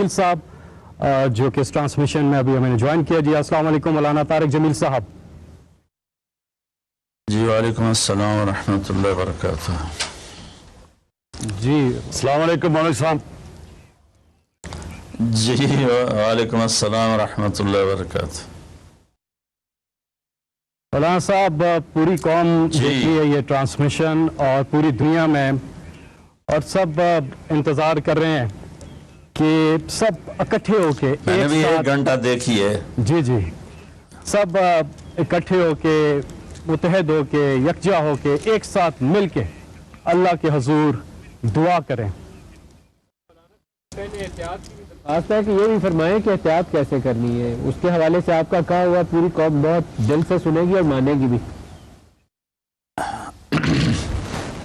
جمیل صاحب جو کہ اس ٹرانسمیشن میں ابھی ہمیں جوائن کیا. جی السلام علیکم مولانا طارق جمیل صاحب. جی وعلیکم السلام ورحمۃ اللہ وبرکاتہ. جی السلام علیکم مولانا صاحب. جی وعلیکم السلام ورحمۃ اللہ وبرکاتہ. مولانا صاحب پوری قوم دیکھ رہی ہے یہ ٹرانسمیشن اور پوری دنیا میں، اور سب انتظار کر رہے ہیں کہ سب اکٹھے ہو کے میں نے بھی 1 گھنٹہ دیکھی ہے. جی سب اکٹھے ہو کے متحد ہو کے یکجا ہو کے ایک ساتھ مل کے اللہ کے حضور دعا کریں. خاص ہے کہ یہ بھی فرمائیں کہ احتیاط کیسے کرنی ہے. اس کے حوالے سے آپ کا کہا ہوا پوری قوم بہت دل سے سنے گی اور مانے گی بھی.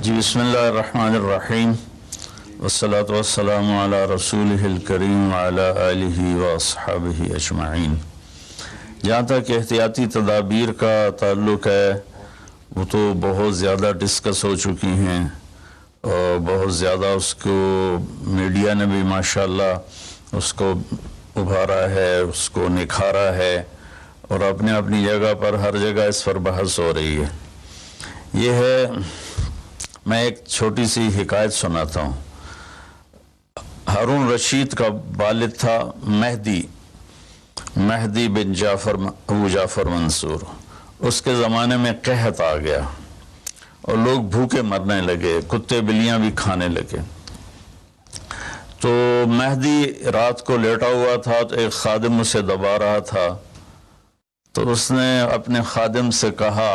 جی بسم اللہ الرحمن الرحیم والصلاة والسلام علی رسولہ الکریم وعلی آلہ واصحابہ اجمعین. جہاں تک احتیاطی تدابیر کا تعلق ہے وہ تو بہت زیادہ ڈسکس ہو چکی ہیں اور بہت زیادہ اس کو میڈیا نے بھی ماشاءاللہ اس کو ابھارا ہے، اس کو نکھارا ہے، اور اپنے اپنی جگہ پر ہر جگہ اس پر بحث ہو رہی ہے. یہ ہے، میں ایک چھوٹی سی حکایت سناتا ہوں. ہارون رشید کا والد تھا مہدی بن ابو جعفر منصور. اس کے زمانے میں قحط آ گیا اور لوگ بھوکے مرنے لگے، کتے بلیاں بھی کھانے لگے. تو مہدی رات کو لیٹا ہوا تھا تو ایک خادم اسے دبا رہا تھا. تو اس نے اپنے خادم سے کہا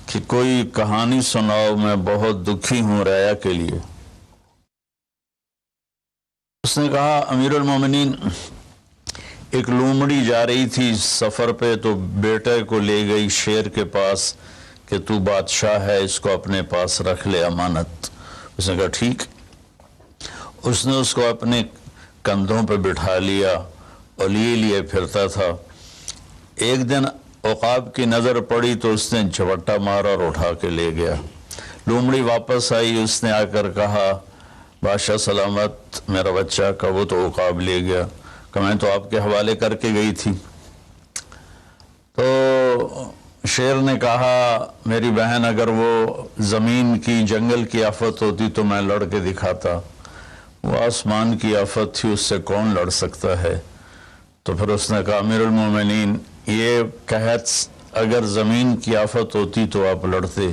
کہ کوئی کہانی سناؤ، میں بہت دکھی ہوں رعایا کے لیے. اس نے کہا امیر المومنین، ایک لومڑی جا رہی تھی سفر پہ تو بیٹے کو لے گئی شیر کے پاس کہ تو بادشاہ ہے، اس کو اپنے پاس رکھ لے امانت. اس نے کہا ٹھیک. اس نے اس کو اپنے کندھوں پہ بٹھا لیا اور لیے پھرتا تھا. ایک دن عقاب کی نظر پڑی تو اس نے جھپٹا مارا اور اٹھا کے لے گیا. لومڑی واپس آئی، اس نے آ کر کہا بادشاہ سلامت، میرا بچہ کا وہ تو عقاب لے گیا. کہ میں تو آپ کے حوالے کر کے گئی تھی. تو شیر نے کہا میری بہن، اگر وہ زمین کی جنگل کی آفت ہوتی تو میں لڑ کے دکھاتا، وہ آسمان کی آفت تھی، اس سے کون لڑ سکتا ہے. تو پھر اس نے کہا امیر المومنین، یہ قحط اگر زمین کی آفت ہوتی تو آپ لڑتے،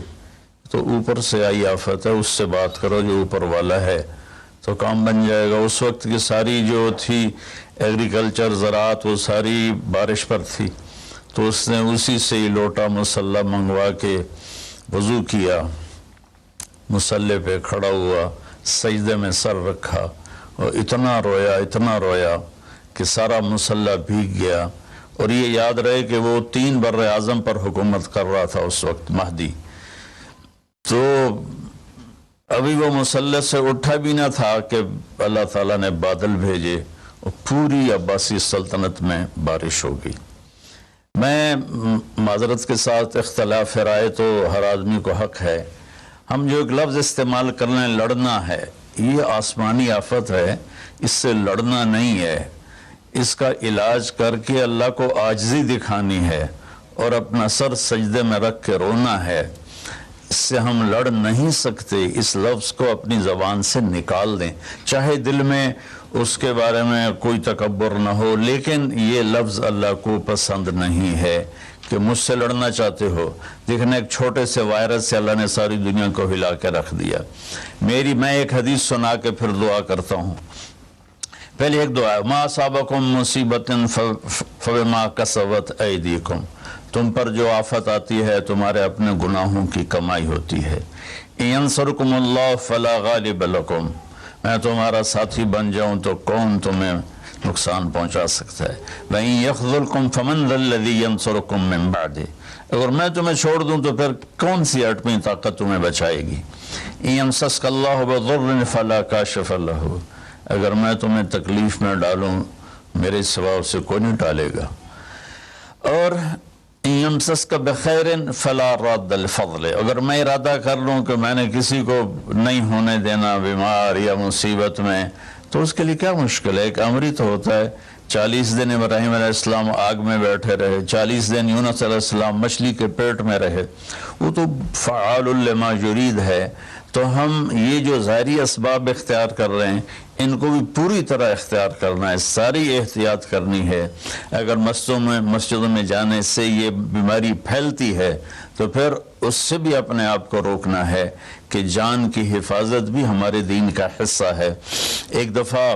تو اوپر سے آئی آفت ہے، اس سے بات کرو جو اوپر والا ہے تو کام بن جائے گا. اس وقت کی ساری جو تھی ایگریکلچر زراعت وہ ساری بارش پر تھی. تو اس نے اسی سے ہی لوٹا مسلح منگوا کے وضو کیا، مسلح پہ کھڑا ہوا، سجدے میں سر رکھا اور اتنا رویا کہ سارا مسلح بھیگ گیا. اور یہ یاد رہے کہ وہ 3 بر اعظم پر حکومت کر رہا تھا اس وقت مہدی. تو ابھی وہ مسلح سے اٹھا بھی نہ تھا کہ اللہ تعالیٰ نے بادل بھیجے اور پوری عباسی سلطنت میں بارش ہو گئی. میں معذرت کے ساتھ اختلاف رائے تو ہر آدمی کو حق ہے. ہم جو ایک لفظ استعمال کرنا ہے لڑنا ہے، یہ آسمانی آفت ہے، اس سے لڑنا نہیں ہے. اس کا علاج کر کے اللہ کو عاجزی دکھانی ہے اور اپنا سر سجدے میں رکھ کے رونا ہے. اس سے ہم لڑ نہیں سکتے. اس لفظ کو اپنی زبان سے نکال دیں، چاہے دل میں اس کے بارے میں کوئی تکبر نہ ہو، لیکن یہ لفظ اللہ کو پسند نہیں ہے. کہ مجھ سے لڑنا چاہتے ہو، دیکھنا ایک چھوٹے سے وائرس سے اللہ نے ساری دنیا کو ہلا کے رکھ دیا. میں ایک حدیث سنا کے پھر دعا کرتا ہوں. پہلے ایک دعا ہے، ما اصابکم مصیبت فبما کسبت ایدیکم، تم پر جو آفت آتی ہے تمہارے اپنے گناہوں کی کمائی ہوتی ہے. ینصرکم اللہ فلا غالب لکم، میں تمہارا ساتھی بن جاؤں تو کون تمہیں نقصان پہنچا سکتا ہے. وَإِن يَخْذُلْكُمْ فَمَنْ ذَا الَّذِي يَنْصُرُكُمْ مِنْ بَعْدِهِ، اگر میں تمہیں چھوڑ دوں تو پھر کون سی اٹھویں طاقت تمہیں بچائے گی. إِن يَمْسَسْكَ اللَّهُ بِضُرٍّ فَلَا كَاشِفَ لَهُ، اگر میں تمہیں تکلیف میں ڈالوں میرے سوا اسے کوئی نہیں ڈالے گا. اور إِن يَمْسَسْكَ بِخَيْرٍ فَلَا رَادَّ لِفَضْلِهِ، اگر میں ارادہ کر لوں کہ میں نے کسی کو نہیں ہونے دینا بیمار یا مصیبت میں، تو اس کے لیے کیا مشکل ہے؟ ایک امری تو ہوتا ہے 40 دن ابراہیم علیہ السلام آگ میں بیٹھے رہے، 40 دن یونس علیہ السلام مچھلی کے پیٹ میں رہے، وہ تو فعال لما یرید ہے۔ تو ہم یہ جو ظاہری اسباب اختیار کر رہے ہیں ان کو بھی پوری طرح اختیار کرنا ہے، ساری احتیاط کرنی ہے۔ اگر مسجدوں میں جانے سے یہ بیماری پھیلتی ہے تو پھر اس سے بھی اپنے آپ کو روکنا ہے کہ جان کی حفاظت بھی ہمارے دین کا حصہ ہے۔ ایک دفعہ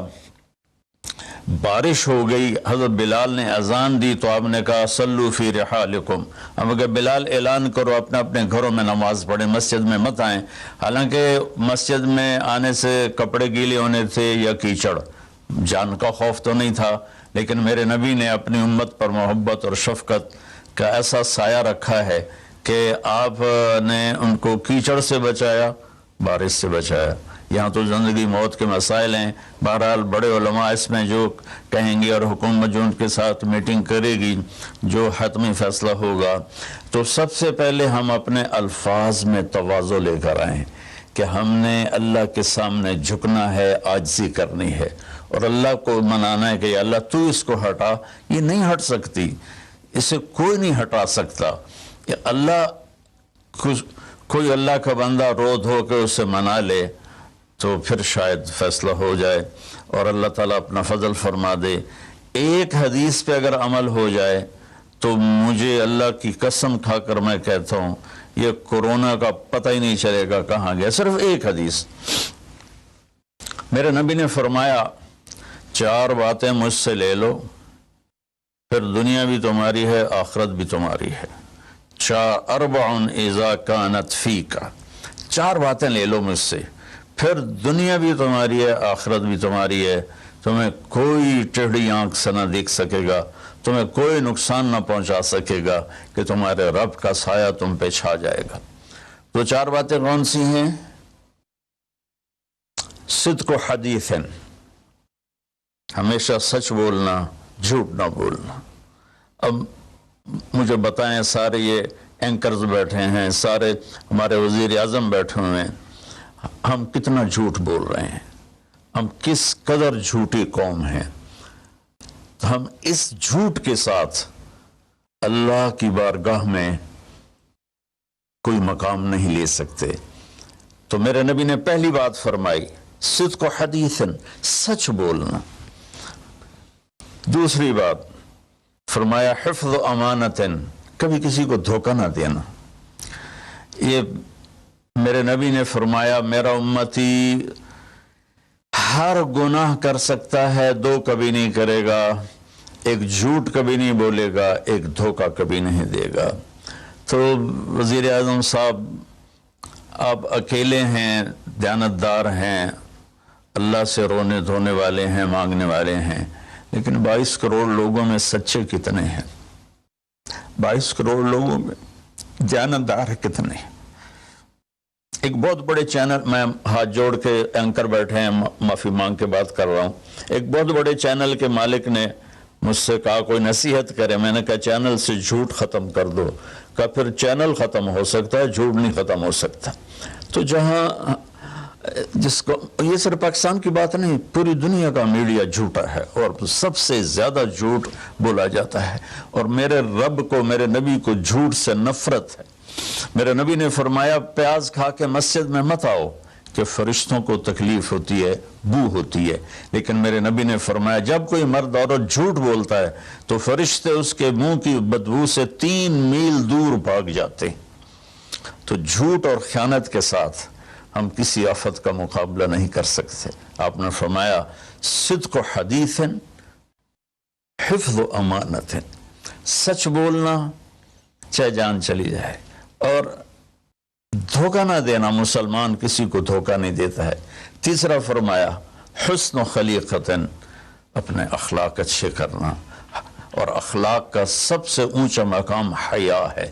بارش ہو گئی، حضرت بلال نے اذان دی تو آپ نے کہا صلو فی رحالکم، اب اگر بلال اعلان کرو اپنے اپنے گھروں میں نماز پڑھیں، مسجد میں مت آئیں۔ حالانکہ مسجد میں آنے سے کپڑے گیلے ہونے تھے یا کیچڑ، جان کا خوف تو نہیں تھا، لیکن میرے نبی نے اپنی امت پر محبت اور شفقت کا ایسا سایہ رکھا ہے کہ آپ نے ان کو کیچڑ سے بچایا، بارش سے بچایا۔ یہاں تو زندگی موت کے مسائل ہیں، بہرحال بڑے علماء اس میں جو کہیں گے اور حکومت جو ان کے ساتھ میٹنگ کرے گی، جو حتمی فیصلہ ہوگا، تو سب سے پہلے ہم اپنے الفاظ میں تواضع لے کر آئیں کہ ہم نے اللہ کے سامنے جھکنا ہے، عاجزی کرنی ہے اور اللہ کو منانا ہے کہ یا اللہ تو اس کو ہٹا، یہ نہیں ہٹ سکتی، اسے کوئی نہیں ہٹا سکتا۔ کہ اللہ کوئی اللہ کا بندہ رو دھو کے اسے منا لے تو پھر شاید فیصلہ ہو جائے اور اللہ تعالیٰ اپنا فضل فرما دے۔ ایک حدیث پہ اگر عمل ہو جائے تو مجھے اللہ کی قسم کھا کر میں کہتا ہوں یہ کورونا کا پتہ ہی نہیں چلے گا کہاں گیا۔ صرف ایک حدیث، میرے نبی نے فرمایا 4 باتیں مجھ سے لے لو، پھر دنیا بھی تمہاری ہے، آخرت بھی تمہاری ہے۔ 4 اذا کانت فیک، 4 باتیں لے لو مجھ سے، پھر دنیا بھی تمہاری ہے، آخرت بھی تمہاری ہے، تمہیں کوئی ٹیڑھی آنکھ سے نہ دیکھ سکے گا، تمہیں کوئی نقصان نہ پہنچا سکے گا کہ تمہارے رب کا سایہ تم پہ چھا جائے گا۔ تو 4 باتیں کون سی ہیں؟ صدق و حدیث، ہمیشہ سچ بولنا، جھوٹ نہ بولنا۔ اب مجھے بتائیں، سارے یہ اینکرز بیٹھے ہیں، سارے ہمارے وزیر اعظم بیٹھے ہوئے ہیں، ہم کتنا جھوٹ بول رہے ہیں، ہم کس قدر جھوٹی قوم ہیں۔ تو ہم اس جھوٹ کے ساتھ اللہ کی بارگاہ میں کوئی مقام نہیں لے سکتے۔ تو میرے نبی نے پہلی بات فرمائی صدق و حدیث، سچ بولنا۔ دوسری بات فرمایا حفظ و امانت، کبھی کسی کو دھوکہ نہ دینا۔ یہ میرے نبی نے فرمایا میرا امتی ہر گناہ کر سکتا ہے، 2 کبھی نہیں کرے گا، ایک جھوٹ کبھی نہیں بولے گا، ایک دھوکہ کبھی نہیں دے گا۔ تو وزیر اعظم صاحب آپ اکیلے ہیں، دیانتدار ہیں، اللہ سے رونے دھونے والے ہیں، مانگنے والے ہیں، لیکن 22 کروڑ لوگوں میں سچے کتنے ہیں؟ 22 کروڑ لوگوں میں دیانتدار کتنے ہیں؟ ایک بہت بڑے چینل، میں ہاتھ جوڑ کے اینکر بیٹھے ہیں، معافی مانگ کے بات کر رہا ہوں، ایک بہت بڑے چینل کے مالک نے مجھ سے کہا کوئی نصیحت کرے، میں نے کہا چینل سے جھوٹ ختم کر دو۔ کہا پھر چینل ختم ہو سکتا ہے، جھوٹ نہیں ختم ہو سکتا۔ تو جہاں جس کو، یہ صرف پاکستان کی بات نہیں، پوری دنیا کا میڈیا جھوٹا ہے اور سب سے زیادہ جھوٹ بولا جاتا ہے، اور میرے رب کو، میرے نبی کو جھوٹ سے نفرت ہے۔ میرے نبی نے فرمایا پیاز کھا کے مسجد میں مت آؤ کہ فرشتوں کو تکلیف ہوتی ہے، بو ہوتی ہے، لیکن میرے نبی نے فرمایا جب کوئی مرد عورت جھوٹ بولتا ہے تو فرشتے اس کے منہ کی بدبو سے 3 میل دور بھاگ جاتے ہیں۔ تو جھوٹ اور خیانت کے ساتھ ہم کسی آفت کا مقابلہ نہیں کر سکتے۔ آپ نے فرمایا صدق و حدیث، حفظ و امانت، سچ بولنا چاہے جان چلی جائے، اور دھوکہ نہ دینا، مسلمان کسی کو دھوکہ نہیں دیتا ہے۔ تیسرا فرمایا حسن و خلیقت، اپنے اخلاق اچھے کرنا، اور اخلاق کا سب سے اونچا مقام حیا ہے۔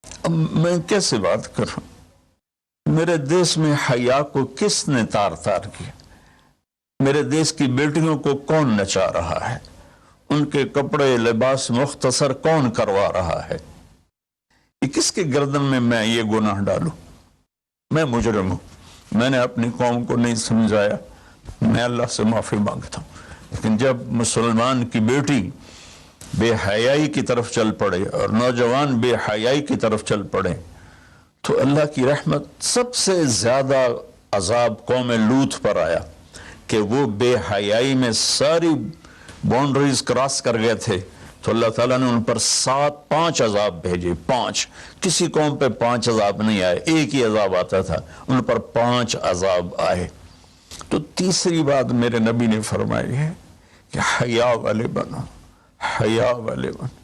اب میں کیسے بات کروں؟ میرے دیش میں حیا کو کس نے تار تار کیا؟ میرے دیش کی بیٹیوں کو کون نچا رہا ہے؟ ان کے کپڑے لباس مختصر کون کروا رہا ہے؟ یہ کس کے گردن میں یہ گناہ ڈالوں؟ میں مجرم ہوں، میں نے اپنی قوم کو نہیں سمجھایا، میں اللہ سے معافی مانگتا ہوں. لیکن جب مسلمان کی بیٹی بے حیائی کی طرف چل پڑے اور نوجوان بے حیائی کی طرف چل پڑے تو اللہ کی رحمت. سب سے زیادہ عذاب قوم لوط پر آیا کہ وہ بے حیائی میں ساری باؤنڈریز کراس کر گئے تھے, تو اللہ تعالیٰ نے ان پر 5 عذاب بھیجے. 5, کسی قوم پہ 5 عذاب نہیں آئے, ایک ہی عذاب آتا تھا, ان پر 5 عذاب آئے. تو تیسری بات میرے نبی نے فرمائی ہے کہ حیا والے بنو, حیا والے بنو.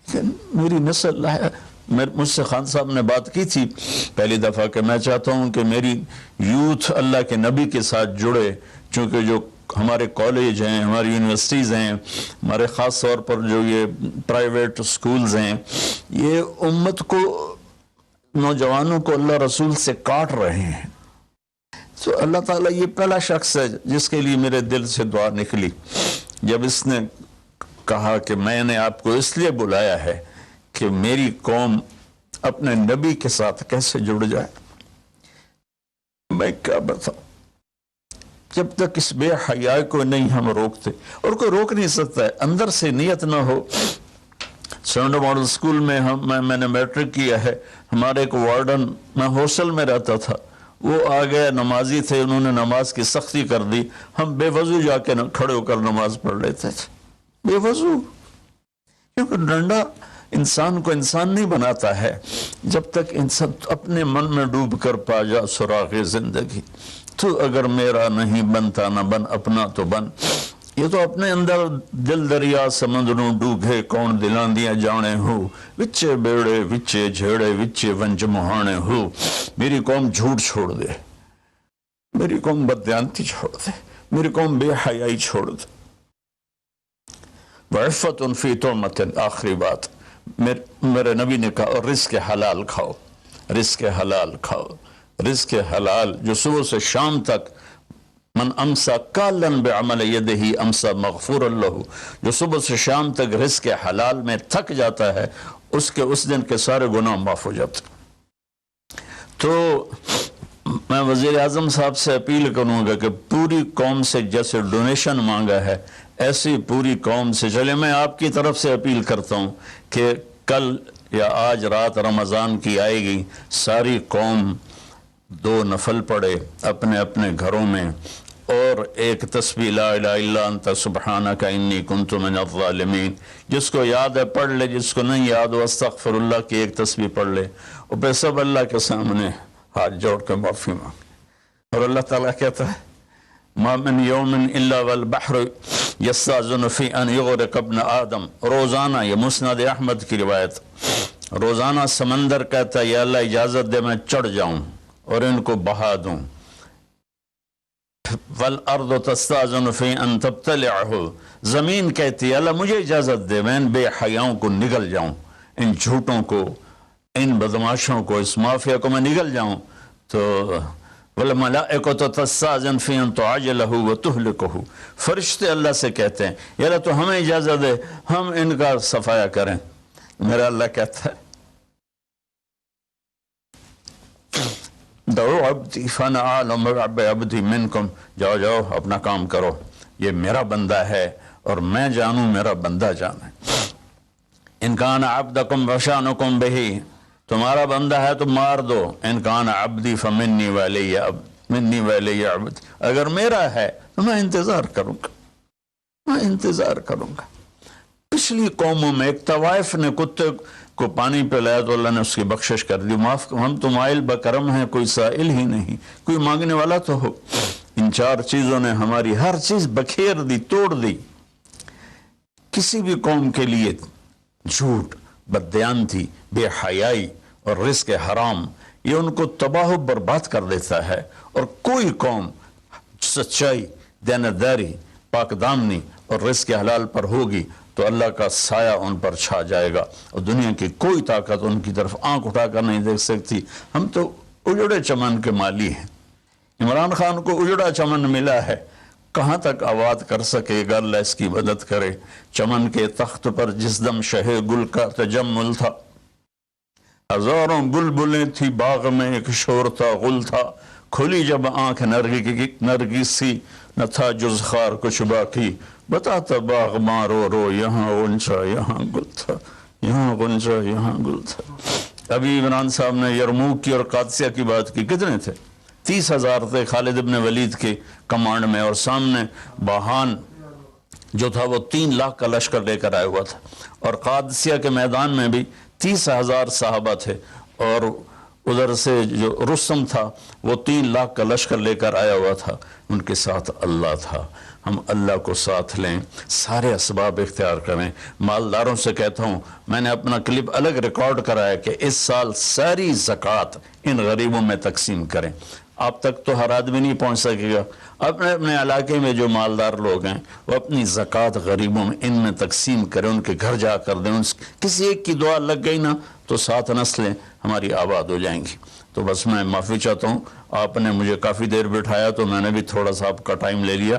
لیکن میری نسل ہے, مجھ سے خان صاحب نے بات کی تھی پہلی دفعہ کہ میں چاہتا ہوں کہ میری یوتھ اللہ کے نبی کے ساتھ جڑے, چونکہ جو ہمارے کالج ہیں, ہماری یونیورسٹیز ہیں, ہمارے خاص طور پر جو یہ پرائیویٹ سکولز ہیں, یہ امت کو, نوجوانوں کو اللہ رسول سے کاٹ رہے ہیں. تو اللہ تعالیٰ یہ پہلا شخص ہے جس کے لیے میرے دل سے دعا نکلی جب اس نے کہا کہ میں نے آپ کو اس لیے بلایا ہے کہ میری قوم اپنے نبی کے ساتھ کیسے جڑ جائے. میں کیا بتاؤں, جب تک اس بے حیاء کو نہیں ہم روکتے, اور کوئی روک نہیں سکتا ہے, اندر سے نیت نہ ہو. سرنڈا ماڈل اسکول میں میں نے میٹرک کیا ہے, ہمارے ایک وارڈن, میں ہاسٹل میں رہتا تھا, وہ آ گئے, نمازی تھے, انہوں نے نماز کی سختی کر دی, ہم بے وضو جا کے کھڑے ہو کر نماز پڑھ لیتے تھے, بے وضو. کیونکہ ڈنڈا انسان کو انسان نہیں بناتا ہے جب تک انسان اپنے من میں ڈوب کر پا جا سراغ زندگی. تو اگر میرا نہیں بنتا نہ بن, اپنا تو بن. یہ تو اپنے اندر دل دریا سمندروں ڈوبے کون دلاندیاں جانے ہو, وچے بیڑے وچے جھیڑے وچے ونج مہانے ہو. میری قوم جھوٹ چھوڑ دے, میری قوم بددیانتی چھوڑ دے, میری قوم بے حیائی چھوڑ دے. وعفت فی طعمت, آخری بات میرے نبی نے کہا, اور رزق حلال کھاؤ, رزق حلال کھاؤ. رزق حلال جو صبح سے شام تک, من امسا کالن بعمل یدہ امسا مغفور لہ, جو صبح سے شام تک رزق حلال میں تھک جاتا ہے اس کے اس دن کے سارے گناہ معاف ہو جاتے. تو میں وزیر اعظم صاحب سے اپیل کروں گا کہ پوری قوم سے جیسے ڈونیشن مانگا ہے ایسی پوری قوم سے, چلے میں آپ کی طرف سے اپیل کرتا ہوں کہ کل یا آج رات رمضان کی آئے گی, ساری قوم 2 نفل پڑھے اپنے اپنے گھروں میں, اور ایک تسبیح لا الہ الا انت سبحانک انی کنت من الظالمین. جس کو یاد ہے پڑھ لے, جس کو نہیں یاد ہو استغفر اللہ کی ایک تسبیح پڑھ لے, اور پھر سب اللہ کے سامنے ہاتھ جوڑ کے معافی مانگ. اور اللہ تعالیٰ کہتا ہے ما من یوم الا والبحر یستاذن فی ان یغرق ابن آدم. روزانہ, یہ مسند احمد کی روایت, روزانہ سمندر کہتا ہے یا اللہ اجازت دے میں چڑھ جاؤں اور ان کو بہا دوں. والارض تستاذن فی ان تبتلعہ, زمین کہتی ہے اللہ مجھے اجازت دے میں ان بے حیاؤں کو نگل جاؤں, ان جھوٹوں کو, ان بدماشوں کو, اس مافیا کو میں نگل جاؤں. تو والملائکۃ تستاذن فی ان تعجلہ وتہلکہ, فرشتے اللہ سے کہتے ہیں یا اللہ تو ہمیں اجازت دے ہم ان کا صفایا کریں. میرا اللہ کہتا ہے دعو عبدی فانا اعلم بعبدی منکم, جاؤ جاؤ اپنا کام کرو, یہ میرا بندہ ہے اور میں جانوں میرا بندہ جانے. ان کان عبدکم وشانکم بہی, تمہارا بندہ ہے تو مار دو. ان کان عبدی فمنی ولی عبد, اگر میرا ہے تو میں انتظار کروں گا, میں انتظار کروں گا. پچھلی قوموں میں ایک طوائف نے کتے کو پانی پلایا تو اللہ نے اس کی بخشش کر دی, معاف, ہم تو مائل بکرم ہیں, کوئی سائل ہی نہیں, کوئی مانگنے والا تو ہو. ان 4 چیزوں نے ہماری ہر چیز بکھیر دی, توڑ دی. کسی بھی قوم کے لیے جھوٹ, بددیانتی, بے حیائی اور رزق حرام یہ ان کو تباہ و برباد کر دیتا ہے. اور کوئی قوم سچائی, دیانتداری, پاک دامنی اور رزق حلال پر ہوگی تو اللہ کا سایہ ان پر چھا جائے گا, اور دنیا کی کوئی طاقت ان کی طرف آنکھ اٹھا کر نہیں دیکھ سکتی. ہم تو اجڑے چمن کے مالی ہیں. عمران خان کو اجڑا چمن ملا ہے, کہاں تک آباد کر سکے گا, اللہ اس کی مدد کرے. چمن کے تخت پر جس دم شہ گل کا تجمل تھا, ہزاروں بلبلیں تھی باغ میں, ایک شور تھا, غل تھا, کھلی جب آنکھ نرگس سی، نہ تھا جز خار کچھ باقی، بتاتا باغ مارو رو، یہاں غنچہ یہاں گل تھا، یہاں غنچہ یہاں گل تھا۔ ابھی عمران صاحب نے یرموک کی اور قادسیہ کی بات کی، کتنے تھے؟ 30,000 تھے خالد ابن ولید کے کمانڈ میں، اور سامنے باہان جو تھا وہ 3 لاکھ کا لشکر لے کر آیا ہوا تھا، اور قادسیہ کے میدان میں بھی 30,000 صحابہ تھے، اور ادھر سے جو رستم تھا وہ 3 لاکھ کا لشکر لے کر آیا ہوا تھا، ان کے ساتھ اللہ تھا۔ ہم اللہ کو ساتھ لیں، سارے اسباب اختیار کریں۔ مالداروں سے کہتا ہوں، میں نے اپنا کلپ الگ ریکارڈ کرایا کہ اس سال ساری زکوٰۃ ان غریبوں میں تقسیم کریں۔ آپ تک تو ہر آدمی نہیں پہنچ سکے گا، اپنے اپنے علاقے میں جو مالدار لوگ ہیں وہ اپنی زکوٰۃ غریبوں میں ان میں تقسیم کریں، ان کے گھر جا کر دیں۔ کسی ایک کی دعا لگ گئی نا تو 7 نسلیں ہماری آباد ہو جائیں گی۔ تو بس میں معافی چاہتا ہوں، آپ نے مجھے کافی دیر بٹھایا تو میں نے بھی تھوڑا سا آپ کا ٹائم لے لیا۔